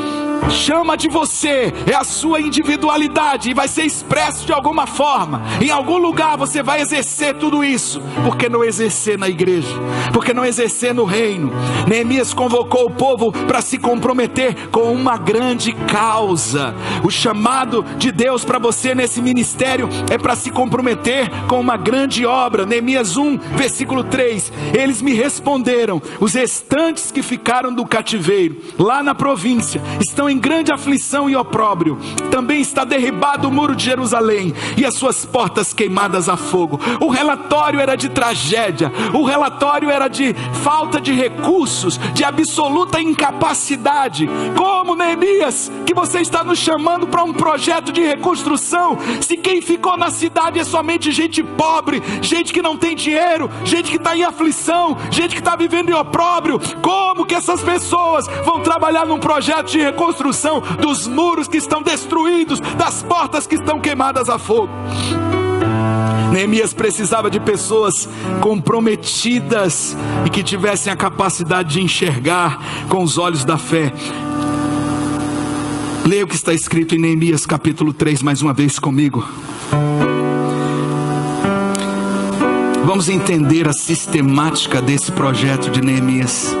chama de você, é a sua individualidade, e vai ser expresso de alguma forma. Em algum lugar você vai exercer tudo isso. Por que não exercer na igreja? Por que não exercer no reino? Neemias convocou o povo para se comprometer com uma grande causa. O chamado de Deus para você nesse ministério é para se comprometer com uma grande obra. Neemias 1, versículo 3: eles me responderam: os restantes que ficaram do cativeiro lá na província estão em grande aflição e opróbrio. Também está derribado o muro de Jerusalém e as suas portas queimadas a fogo. O relatório era de tragédia, o relatório era de falta de recursos, de absoluta incapacidade. Como, Neemias, que você está nos chamando para um projeto de reconstrução, se quem ficou na cidade é somente gente pobre, gente que não tem dinheiro, gente que está em aflição, gente que está vivendo em opróbrio? Como que essas pessoas vão trabalhar num projeto de reconstrução reconstrução dos muros que estão destruídos, das portas que estão queimadas a fogo. Neemias precisava de pessoas comprometidas e que tivessem a capacidade de enxergar com os olhos da fé. Leia o que está escrito em Neemias capítulo 3 mais uma vez comigo. Vamos entender a sistemática desse projeto de Neemias.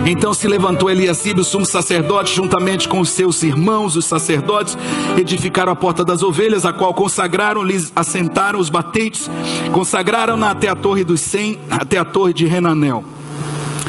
Então se levantou Eliacibe, o sumo sacerdote, juntamente com os seus irmãos, os sacerdotes, edificaram a porta das ovelhas, a qual consagraram, lhes assentaram os batentes, consagraram-na até a torre dos 100, até a torre de Renanel.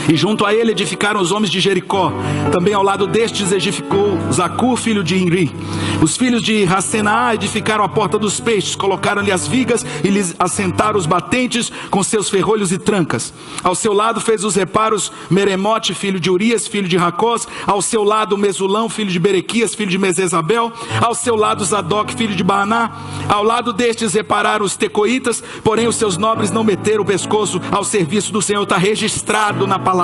E junto a ele edificaram os homens de Jericó. Também ao lado destes edificou Zacur, filho de Inri. Os filhos de Racenaá edificaram a porta dos peixes, colocaram-lhe as vigas e lhes assentaram os batentes com seus ferrolhos e trancas. Ao seu lado fez os reparos Meremote, filho de Urias, filho de Racós. Ao seu lado Mesulão, filho de Berequias, filho de Mesesabel. Ao seu lado Zadok, filho de Baaná. Ao lado destes repararam os tecoitas, porém os seus nobres não meteram o pescoço ao serviço do Senhor. Está registrado na palavra.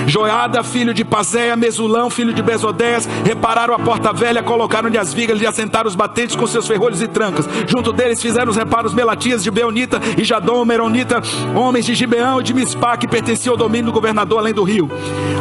Joiada, filho de Pazéia, Mesulão, filho de Bezodeias, repararam a porta velha, colocaram-lhe as vigas, lhe assentaram os batentes com seus ferrolhos e trancas. Junto deles fizeram os reparos Melatias de Beonita e Jadom, Meronita, homens de Gibeão e de Mispá, que pertenciam ao domínio do governador além do rio.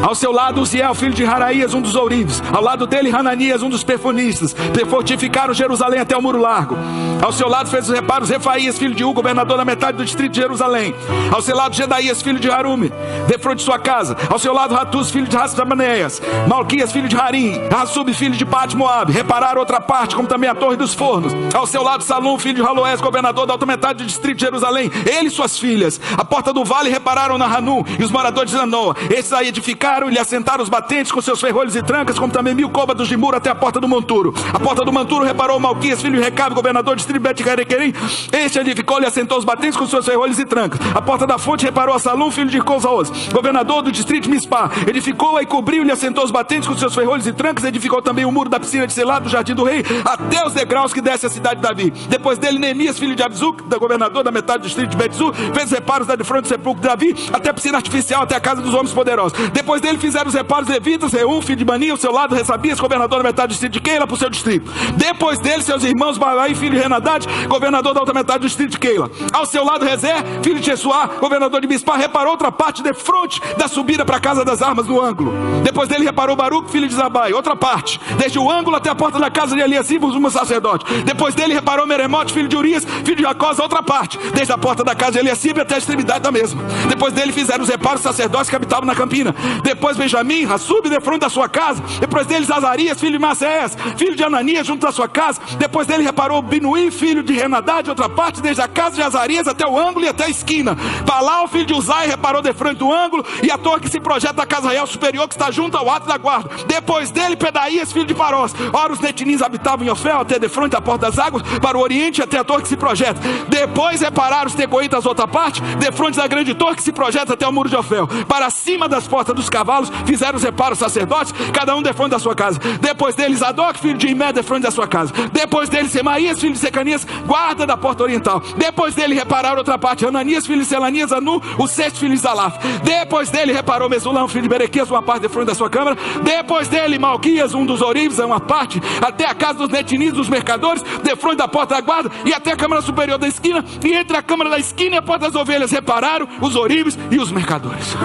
Ao seu lado Uziel, filho de Haraías, um dos ourives. Ao lado dele Hananias, um dos perfonistas. Fortificaram Jerusalém até o muro largo. Ao seu lado fez os reparos Refaías, filho de U, governador da metade do distrito de Jerusalém. Ao seu lado Gedaías, filho de Harume, defronte de sua casa. Ao seu lado Ratus, filho de Rassabaneas, Malquias, filho de Harim, Rassub, filho de Pat-Moab. Repararam outra parte, como também a torre dos fornos. Ao seu lado Salum, filho de Haloés, governador da outra metade do distrito de Jerusalém, ele e suas filhas. A porta do vale repararam na Hanum e os moradores de Zanoa. Estes aí edificaram e lhe assentaram os batentes com seus ferrolhos e trancas, como também 1000 côvados de muro até a porta do monturo. A porta do monturo reparou Malquias, filho de Recabe, governador do distrito de Bet-Carequerim. Este edificou e lhe assentou os batentes com seus ferrolhos e trancas. A porta da fonte reparou a Salum, filho de Cosaos, governador do distrito de Mispá. Edificou e cobriu e lhe assentou os batentes com seus ferrolhos e trancas. Edificou também o muro da piscina de Selá, do jardim do rei, até os degraus que desce a cidade de Davi. Depois dele Neemias, filho de Abzuk, governador da metade do distrito de Bet-Zur, fez reparos da de frente do sepulcro de Davi, até a piscina artificial, até a casa dos homens poderosos. Depois dele fizeram os reparos levitas, Reum, filho de Bani, ao seu lado Ressabias, governador da metade do distrito de Keila, por seu distrito. Depois dele seus irmãos Balaí, filho de Renadad, governador da outra metade do distrito de Keila. Ao seu lado Rezer, filho de Jesuá, governador de Mispá, reparou outra parte de fronte da subida para a casa das armas no ângulo. Depois dele reparou Baruque, filho de Zabai, outra parte, desde o ângulo até a porta da casa de Eliacibe, o sumo sacerdote. Depois dele reparou Meremote, filho de Urias, filho de Jacós, outra parte, desde a porta da casa de Eliacibe até a extremidade da mesma. Depois dele fizeram os reparos sacerdotes que habitavam na campina. Depois Benjamim, Rassub, de frente da sua casa. Depois deles Azarias, filho de Maceias, filho de Ananias, junto da sua casa. Depois dele reparou Binuí, filho de Renadad, outra parte, desde a casa de Azarias até o ângulo e até a esquina. Palau, filho de Uzai, reparou de frente do ângulo e a torre que se projeta da casa real superior, que está junto ao ato da guarda. Depois dele Pedaías, filho de Parós. Ora os netinins habitavam em Ofel, até de frente da porta das águas, para o oriente até a torre que se projeta. Depois repararam os tecoitas outra parte, de frente da grande torre que se projeta até o muro de Ofel. Para cima das portas dos cavalos fizeram os reparos sacerdotes, cada um de frente da sua casa. Depois deles Zadok, filho de Imé, de frente da sua casa. Depois dele Semaías, filho de Secanias, guarda da porta oriental. Depois dele repararam outra parte, Ananias, filho de Selanias, Anu, o sexto filho de Zalaf. Depois dele reparou Mesulão, filho de Berequias, uma parte de frente da sua câmara. Depois dele Malquias, um dos ourives, uma parte, até a casa dos netinins, dos mercadores, de frente da porta da guarda e até a câmara superior da esquina. E entre a câmara da esquina e a porta das ovelhas repararam os ourives e os mercadores.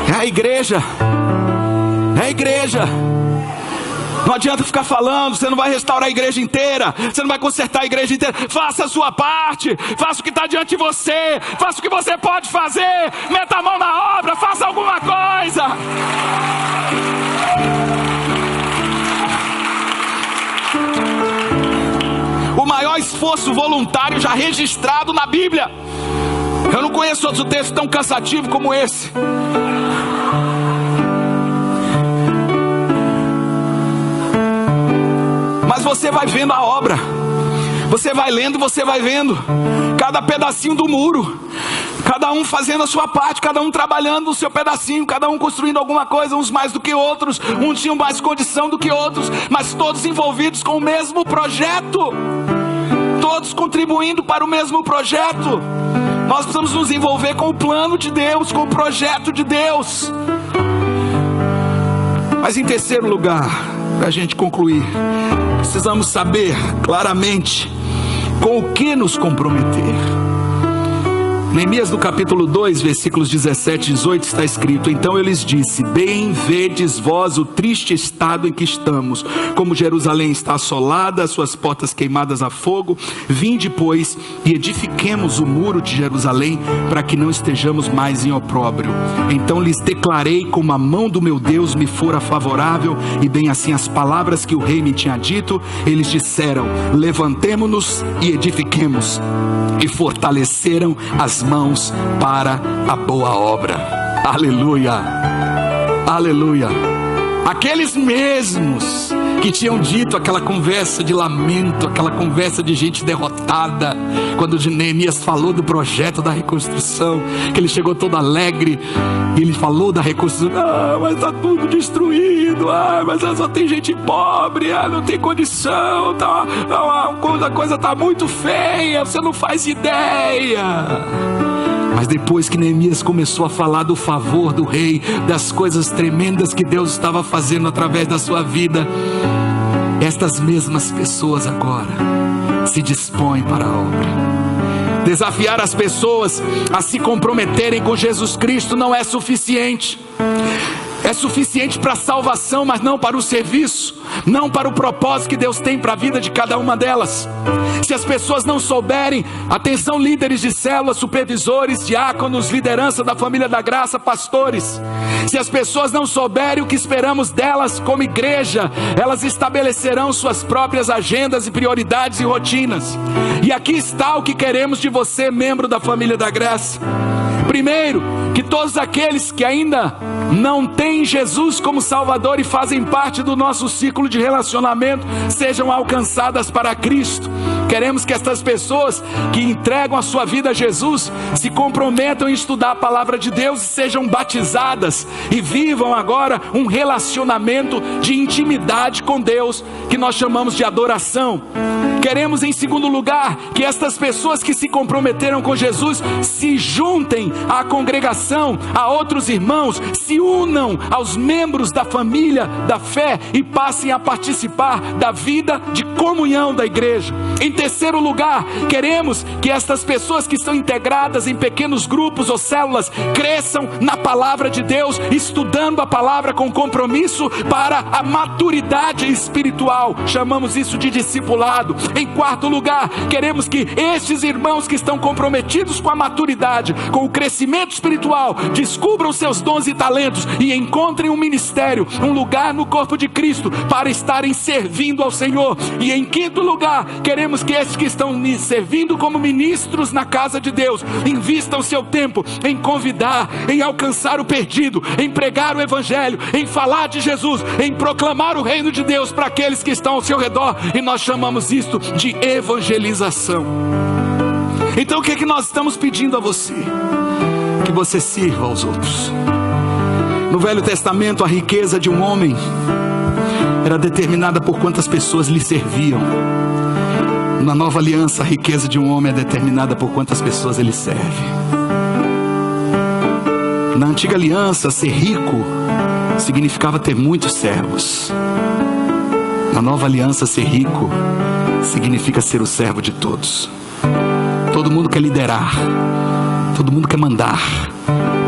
É a igreja. É a igreja. Não adianta ficar falando, você não vai restaurar a igreja inteira, você não vai consertar a igreja inteira. Faça a sua parte, faça o que está diante de você, faça o que você pode fazer, meta a mão na obra, faça alguma coisa. O maior esforço voluntário já registrado na Bíblia. Eu não conheço outro texto tão cansativo como esse. Mas você vai vendo a obra, você vai lendo, você vai vendo cada pedacinho do muro, cada um fazendo a sua parte, cada um trabalhando no seu pedacinho, cada um construindo alguma coisa, uns mais do que outros, uns tinham mais condição do que outros, mas todos envolvidos com o mesmo projeto, todos contribuindo para o mesmo projeto. Nós precisamos nos envolver com o plano de Deus, com o projeto de Deus. Mas em terceiro lugar, para a gente concluir, precisamos saber claramente com o que nos comprometer. Neemias no capítulo 2, versículos 17 e 18 está escrito: então eu lhes disse: bem vedes vós o triste estado em que estamos, como Jerusalém está assolada, as suas portas queimadas a fogo. Vinde, pois, e edifiquemos o muro de Jerusalém, para que não estejamos mais em opróbrio. Então lhes declarei como a mão do meu Deus me fora favorável, e bem assim as palavras que o rei me tinha dito. Eles disseram: levantemo-nos e edifiquemos, e fortaleceram as mãos para a boa obra. Aleluia, aleluia. Aqueles mesmos que tinham dito aquela conversa de lamento, aquela conversa de gente derrotada, quando Neemias falou do projeto da reconstrução, que ele chegou todo alegre, e ele falou da reconstrução: mas está tudo destruído, mas só tem gente pobre, não tem condição, a coisa está muito feia, você não faz ideia. Mas depois que Neemias começou a falar do favor do rei, das coisas tremendas que Deus estava fazendo através da sua vida, estas mesmas pessoas agora se dispõem para a obra. Desafiar as pessoas a se comprometerem com Jesus Cristo não é suficiente. É suficiente para a salvação, mas não para o serviço, não para o propósito que Deus tem para a vida de cada uma delas. Se as pessoas não souberem, atenção, líderes de célula, supervisores, diáconos, liderança da família da graça, pastores, se as pessoas não souberem o que esperamos delas como igreja, elas estabelecerão suas próprias agendas e prioridades e rotinas. E aqui está o que queremos de você, membro da família da graça. Primeiro, que todos aqueles que ainda não têm Jesus como Salvador e fazem parte do nosso ciclo de relacionamento sejam alcançadas para Cristo. Queremos que estas pessoas que entregam a sua vida a Jesus se comprometam em estudar a palavra de Deus e sejam batizadas e vivam agora um relacionamento de intimidade com Deus, que nós chamamos de adoração. Queremos, em segundo lugar, que estas pessoas que se comprometeram com Jesus se juntem à congregação, a outros irmãos, se unam aos membros da família da fé e passem a participar da vida de comunhão da igreja. Em terceiro lugar, queremos que estas pessoas que estão integradas em pequenos grupos ou células cresçam na palavra de Deus, estudando a palavra com compromisso para a maturidade espiritual. Chamamos isso de discipulado. Em quarto lugar, queremos que estes irmãos que estão comprometidos com a maturidade, com o crescimento espiritual, descubram seus dons e talentos e encontrem um ministério, um lugar no corpo de Cristo para estarem servindo ao Senhor. E em quinto lugar, queremos que estes que estão servindo como ministros na casa de Deus invistam seu tempo em convidar, em alcançar o perdido, em pregar o evangelho, em falar de Jesus, em proclamar o reino de Deus para aqueles que estão ao seu redor. E nós chamamos isto de evangelização. Então o que é que nós estamos pedindo a você? Que você sirva aos outros. No Velho Testamento, a riqueza de um homem era determinada por quantas pessoas lhe serviam. Na Nova Aliança, a riqueza de um homem é determinada por quantas pessoas ele serve. Na Antiga Aliança, ser rico significava ter muitos servos. Na Nova Aliança, ser rico significa ser o servo de todos. Todo mundo quer liderar, todo mundo quer mandar,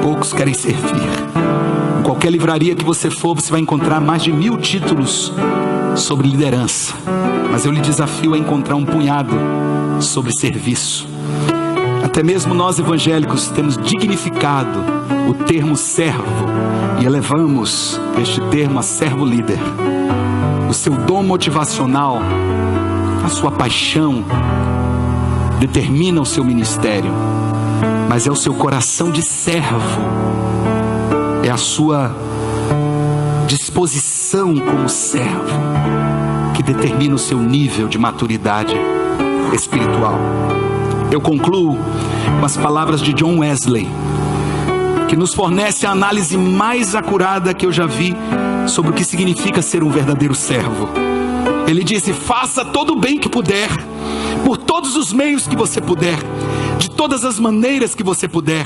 poucos querem servir. Em qualquer livraria que você for, você vai encontrar mais de 1000 títulos sobre liderança, mas eu lhe desafio a encontrar um punhado sobre serviço. Até mesmo nós evangélicos temos dignificado o termo servo e elevamos este termo a servo líder. O seu dom motivacional, a sua paixão determina o seu ministério, mas é o seu coração de servo, é a sua disposição como servo que determina o seu nível de maturidade espiritual. Eu concluo com as palavras de John Wesley, que nos fornece a análise mais acurada que eu já vi sobre o que significa ser um verdadeiro servo. Ele disse: faça todo o bem que puder, por todos os meios que você puder, de todas as maneiras que você puder,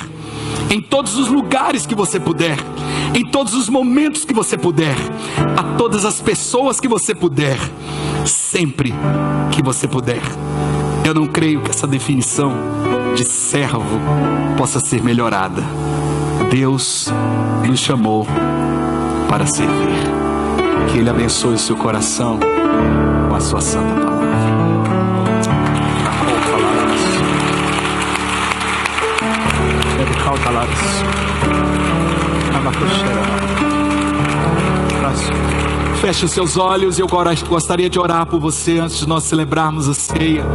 em todos os lugares que você puder, em todos os momentos que você puder, a todas as pessoas que você puder, sempre que você puder. Eu não creio que essa definição de servo possa ser melhorada. Deus nos chamou para servir. Que Ele abençoe o seu coração com a sua santa palavra. Feche os seus olhos e eu gostaria de orar por você antes de nós celebrarmos a ceia.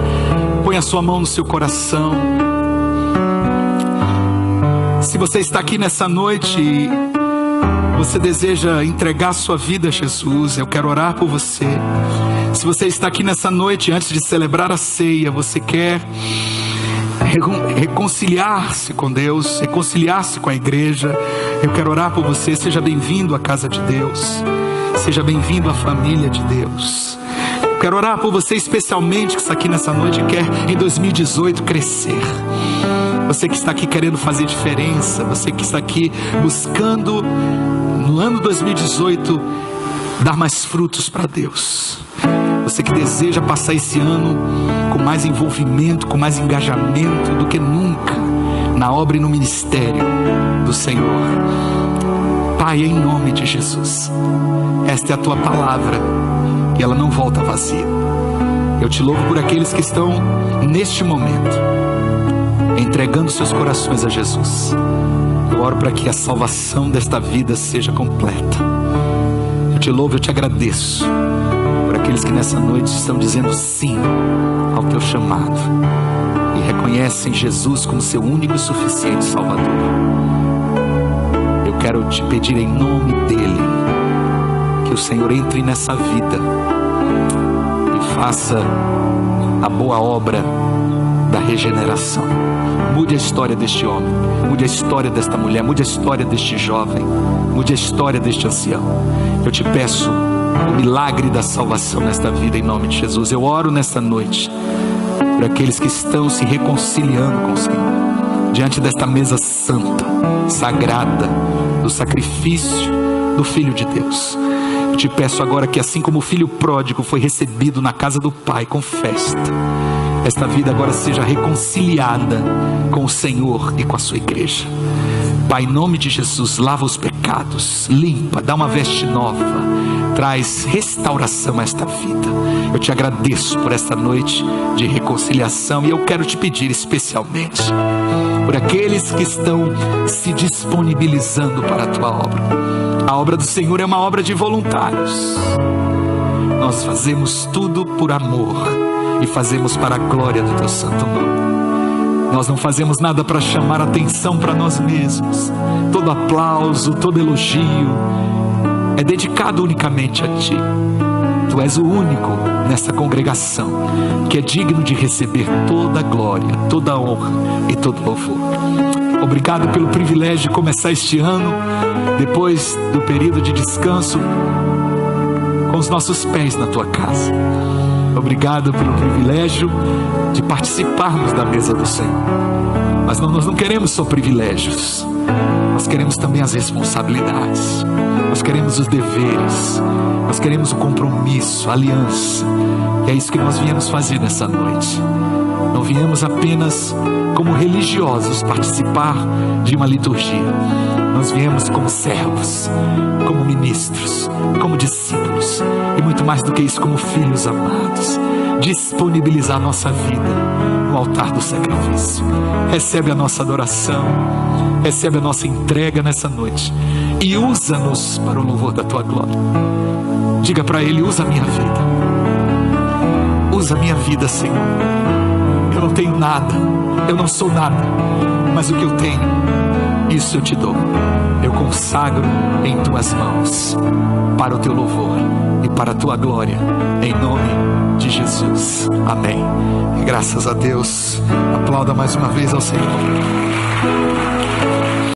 Põe a sua mão no seu coração. Se você está aqui nessa noite e você deseja entregar sua vida a Jesus, eu quero orar por você. Se você está aqui nessa noite antes de celebrar a ceia, você quer reconciliar-se com Deus, reconciliar-se com a igreja, eu quero orar por você. Seja bem-vindo à casa de Deus, seja bem-vindo à família de Deus. Eu quero orar por você especialmente que está aqui nessa noite e quer em 2018 crescer. Você que está aqui querendo fazer diferença, você que está aqui buscando no ano 2018 dar mais frutos para Deus. Você que deseja passar esse ano com mais envolvimento, com mais engajamento do que nunca na obra e no ministério do Senhor. Pai, em nome de Jesus, esta é a tua palavra e ela não volta vazia. Eu te louvo por aqueles que estão neste momento entregando seus corações a Jesus. Eu oro para que a salvação desta vida seja completa. Eu te louvo, eu te agradeço por aqueles que nessa noite estão dizendo sim ao teu chamado e reconhecem Jesus como seu único e suficiente Salvador. Eu quero te pedir em nome dele que o Senhor entre nessa vida e faça a boa obra da regeneração. Mude a história deste homem, mude a história desta mulher, mude a história deste jovem, mude a história deste ancião. Eu te peço o milagre da salvação nesta vida em nome de Jesus. Eu oro nesta noite por aqueles que estão se reconciliando com o Senhor diante desta mesa santa, sagrada, do sacrifício do Filho de Deus. Eu te peço agora que assim como o filho pródigo foi recebido na casa do Pai com festa, esta vida agora seja reconciliada com o Senhor e com a sua igreja. Pai, em nome de Jesus, lava os pecados, limpa, dá uma veste nova, traz restauração a esta vida. Eu te agradeço por esta noite de reconciliação e eu quero te pedir especialmente por aqueles que estão se disponibilizando para a tua obra. A obra do Senhor é uma obra de voluntários. Nós fazemos tudo por amor e fazemos para a glória do teu santo nome. Nós não fazemos nada para chamar atenção para nós mesmos. Todo aplauso, todo elogio é dedicado unicamente a ti. Tu és o único nessa congregação que é digno de receber toda a glória, toda a honra e todo louvor. Obrigado pelo privilégio de começar este ano, depois do período de descanso, com os nossos pés na tua casa. Obrigado pelo privilégio de participarmos da mesa do Senhor. Mas nós não queremos só privilégios, nós queremos também as responsabilidades, nós queremos os deveres, nós queremos o compromisso, a aliança. E é isso que nós viemos fazer nessa noite. Não viemos apenas como religiosos participar de uma liturgia. Nós viemos como servos, como ministros, como discípulos e muito mais do que isso, como filhos amados, disponibilizar nossa vida no altar do sacrifício. Recebe a nossa adoração, recebe a nossa entrega nessa noite e usa-nos para o louvor da tua glória. Diga para Ele: usa a minha vida, usa a minha vida, Senhor. Eu não tenho nada, eu não sou nada, mas o que eu tenho, isso eu te dou. Eu consagro em tuas mãos, para o teu louvor e para a tua glória, em nome de Jesus. Amém. E graças a Deus. Aplausos. aplauda mais uma vez ao Senhor.